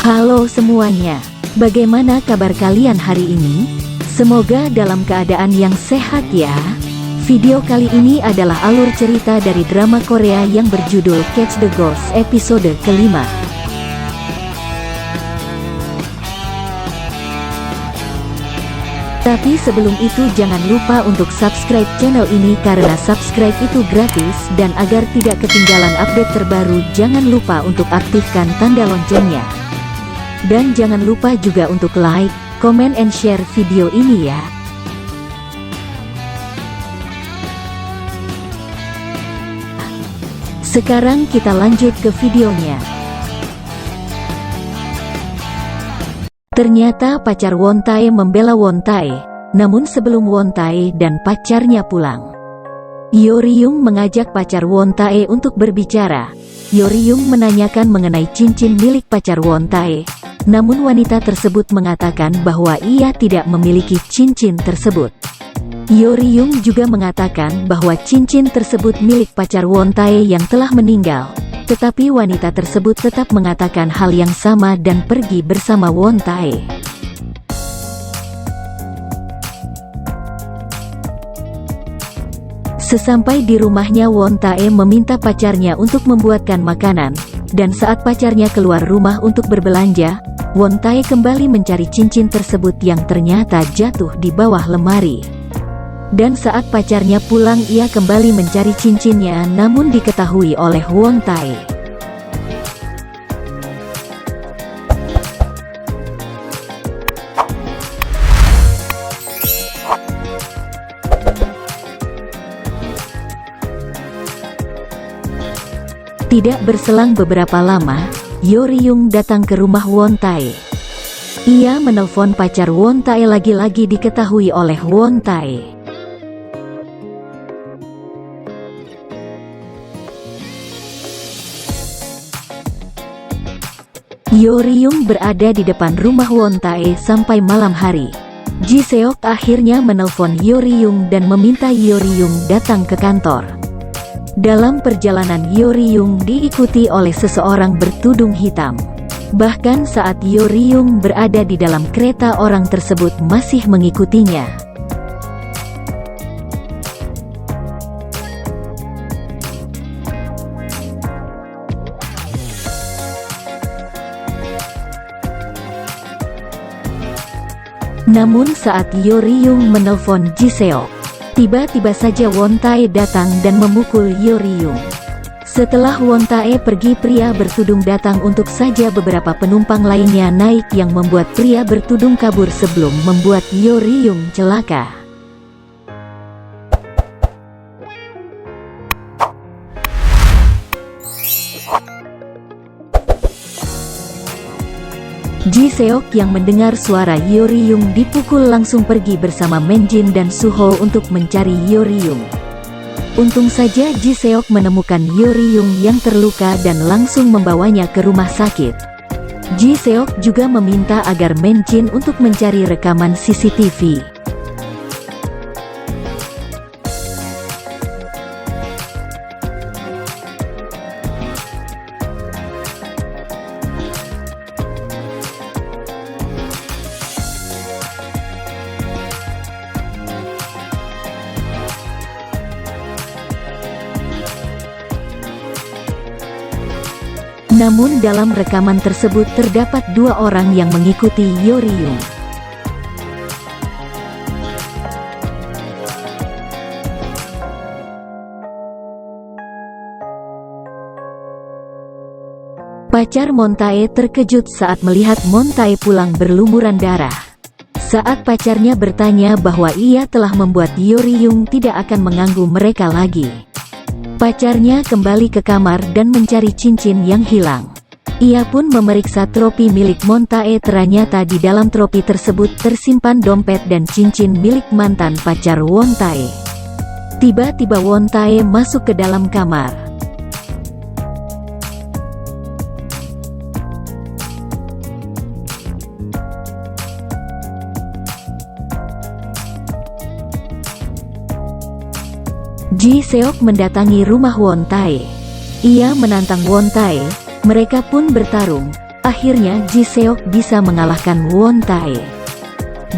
Halo semuanya, bagaimana kabar kalian hari ini? Semoga dalam keadaan yang sehat ya. Video kali ini adalah alur cerita dari drama Korea yang berjudul Catch the Ghost episode kelima. Tapi sebelum itu jangan lupa untuk subscribe channel ini karena subscribe itu gratis, dan agar tidak ketinggalan update terbaru jangan lupa untuk aktifkan tanda loncengnya. Dan jangan lupa juga untuk like, comment and share video ini ya. Sekarang kita lanjut ke videonya. Ternyata pacar Won Tae membela Won Tae, namun sebelum Won Tae dan pacarnya pulang, Yo Ryung mengajak pacar Won Tae untuk berbicara. Yo Ryung menanyakan mengenai cincin milik pacar Won Tae, namun wanita tersebut mengatakan bahwa ia tidak memiliki cincin tersebut. Yo Ryung juga mengatakan bahwa cincin tersebut milik pacar Won Tae yang telah meninggal. Tetapi wanita tersebut tetap mengatakan hal yang sama dan pergi bersama Won Tae. Sesampai di rumahnya, Won Tae meminta pacarnya untuk membuatkan makanan, dan saat pacarnya keluar rumah untuk berbelanja, Won Tae kembali mencari cincin tersebut yang ternyata jatuh di bawah lemari. Dan saat pacarnya pulang, ia kembali mencari cincinnya, namun diketahui oleh Won Tae. Tidak berselang beberapa lama, Yo Ryung datang ke rumah Won Tae. Ia menelpon pacar Won Tae, lagi-lagi diketahui oleh Won Tae. Yo Ryung berada di depan rumah Won Tae sampai malam hari. Ji Seok akhirnya menelpon Yo Ryung dan meminta Yo Ryung datang ke kantor. Dalam perjalanan, Yo Ryung diikuti oleh seseorang bertudung hitam. Bahkan saat Yo Ryung berada di dalam kereta, orang tersebut masih mengikutinya. Namun saat Yo Ryung menelpon Ji Seok, tiba-tiba saja Won Tae datang dan memukul Yo Ryung. Setelah Won Tae pergi, pria bertudung datang untuk saja beberapa penumpang lainnya naik, yang membuat pria bertudung kabur sebelum membuat Yo Ryung celaka. Ji Seok yang mendengar suara Yo Ryung dipukul langsung pergi bersama Menjin dan Suho untuk mencari Yo Ryung. Untung saja Ji Seok menemukan Yo Ryung yang terluka dan langsung membawanya ke rumah sakit. Ji Seok juga meminta agar Menjin untuk mencari rekaman CCTV. Namun dalam rekaman tersebut terdapat dua orang yang mengikuti Yo Ryung. Pacar Won Tae terkejut saat melihat Won Tae pulang berlumuran darah. Saat pacarnya bertanya bahwa ia telah membuat Yo Ryung tidak akan mengganggu mereka lagi, pacarnya kembali ke kamar dan mencari cincin yang hilang. Ia pun memeriksa tropi milik Won Tae. Ternyata di dalam tropi tersebut tersimpan dompet dan cincin milik mantan pacar Won Tae. Tiba-tiba Won Tae masuk ke dalam kamar. Ji Seok mendatangi rumah Won Tae. Ia menantang Won Tae, mereka pun bertarung. Akhirnya Ji Seok bisa mengalahkan Won Tae.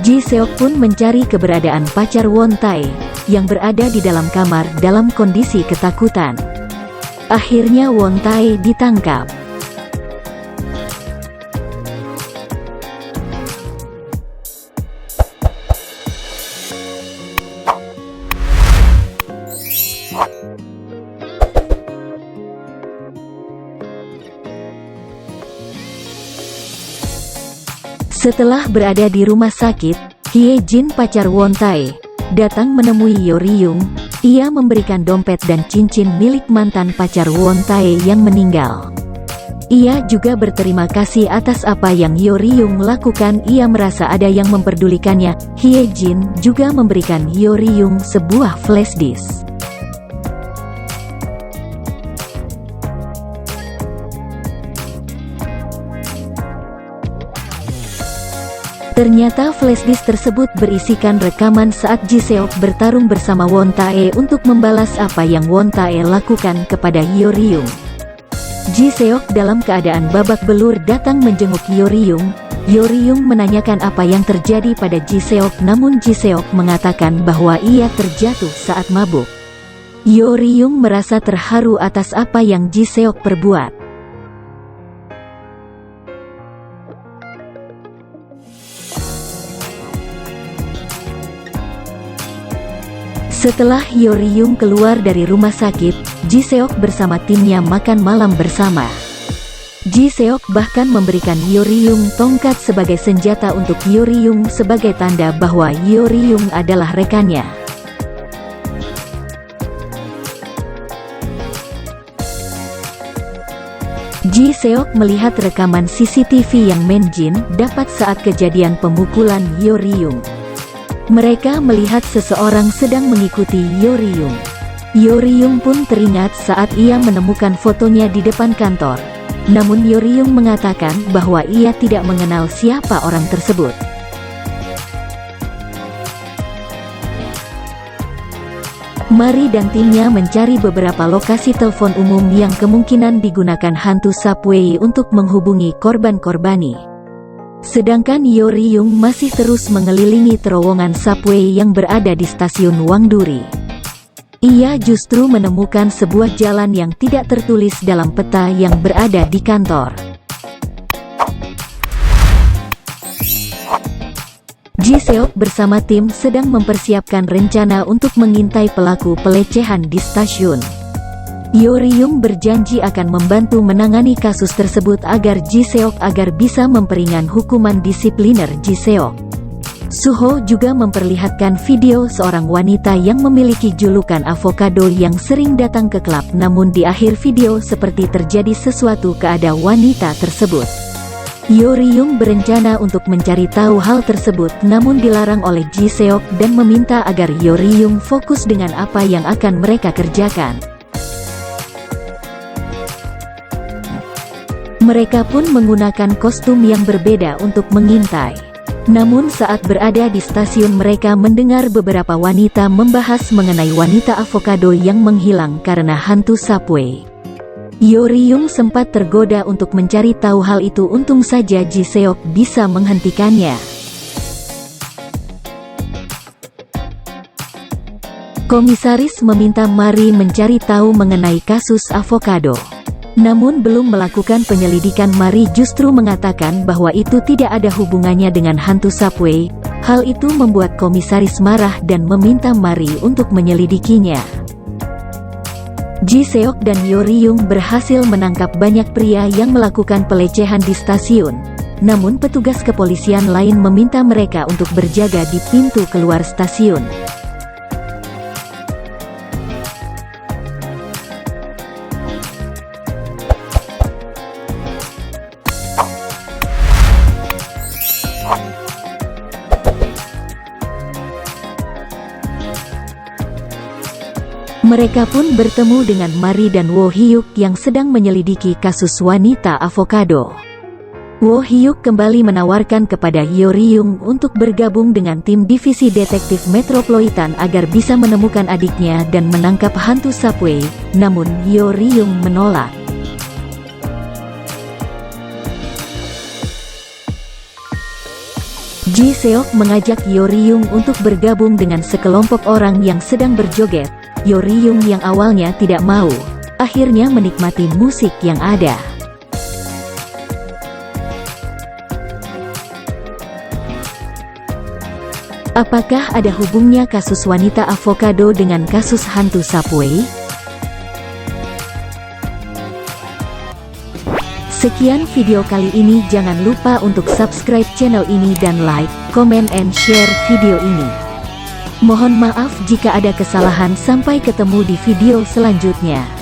Ji Seok pun mencari keberadaan pacar Won Tae, yang berada di dalam kamar dalam kondisi ketakutan. Akhirnya Won Tae ditangkap. Setelah berada di rumah sakit, Hye Jin pacar Won Tae datang menemui Yo Ryung. Ia memberikan dompet dan cincin milik mantan pacar Won Tae yang meninggal. Ia juga berterima kasih atas apa yang Yo Ryung lakukan. Ia merasa ada yang memperdulikannya. Hye Jin juga memberikan Yo Ryung sebuah flash disk. Ternyata flashdisk tersebut berisikan rekaman saat Ji Seok bertarung bersama Won Tae untuk membalas apa yang Won Tae lakukan kepada Yo Ryung. Ji Seok dalam keadaan babak belur datang menjenguk Yo Ryung. Yo Ryung menanyakan apa yang terjadi pada Ji Seok, namun Ji Seok mengatakan bahwa ia terjatuh saat mabuk. Yo Ryung merasa terharu atas apa yang Ji Seok perbuat. Setelah Yo Ryung keluar dari rumah sakit, Ji Seok bersama timnya makan malam bersama. Ji Seok bahkan memberikan Yo Ryung tongkat sebagai senjata untuk Yo Ryung sebagai tanda bahwa Yo Ryung adalah rekannya. Ji Seok melihat rekaman CCTV yang Menjin dapat saat kejadian pemukulan Yo Ryung. Mereka melihat seseorang sedang mengikuti Yo Ryung. Yo Ryung pun teringat saat ia menemukan fotonya di depan kantor. Namun Yo Ryung mengatakan bahwa ia tidak mengenal siapa orang tersebut. Mari dan timnya mencari beberapa lokasi telepon umum yang kemungkinan digunakan hantu subway untuk menghubungi korban-korbani. Sedangkan Yo Ryung masih terus mengelilingi terowongan subway yang berada di stasiun Wangduri. Ia justru menemukan sebuah jalan yang tidak tertulis dalam peta yang berada di kantor. Ji Seok bersama tim sedang mempersiapkan rencana untuk mengintai pelaku pelecehan di stasiun. Yo Ryung berjanji akan membantu menangani kasus tersebut agar Ji Seok agar bisa memperingan hukuman disipliner Ji Seok. Suho juga memperlihatkan video seorang wanita yang memiliki julukan avocado yang sering datang ke klub, namun di akhir video seperti terjadi sesuatu kepada wanita tersebut. Yo Ryung berencana untuk mencari tahu hal tersebut, namun dilarang oleh Ji Seok dan meminta agar Yo Ryung fokus dengan apa yang akan mereka kerjakan. Mereka pun menggunakan kostum yang berbeda untuk mengintai. Namun saat berada di stasiun mereka mendengar beberapa wanita membahas mengenai wanita avocado yang menghilang karena hantu subway. Yo Ryung sempat tergoda untuk mencari tahu hal itu, untung saja Ji Seok bisa menghentikannya. Komisaris meminta Mari mencari tahu mengenai kasus avocado. Namun belum melakukan penyelidikan, Mari justru mengatakan bahwa itu tidak ada hubungannya dengan hantu subway. Hal itu membuat komisaris marah dan meminta Mari untuk menyelidikinya. Ji Seok dan Yo Ryung berhasil menangkap banyak pria yang melakukan pelecehan di stasiun. Namun petugas kepolisian lain meminta mereka untuk berjaga di pintu keluar stasiun. Mereka pun bertemu dengan Mari dan Wo Hyuk yang sedang menyelidiki kasus wanita avocado. Wo Hyuk kembali menawarkan kepada Yo Ryung untuk bergabung dengan tim divisi detektif Metropolitan agar bisa menemukan adiknya dan menangkap hantu subway, namun Yo Ryung menolak. Ji Seok mengajak Yoryung untuk bergabung dengan sekelompok orang yang sedang berjoget. Yoryung yang awalnya tidak mau, akhirnya menikmati musik yang ada. Apakah ada hubungnya kasus wanita avocado dengan kasus hantu subway? Sekian video kali ini, jangan lupa untuk subscribe channel ini dan like, comment, and share video ini. Mohon maaf jika ada kesalahan, sampai ketemu di video selanjutnya.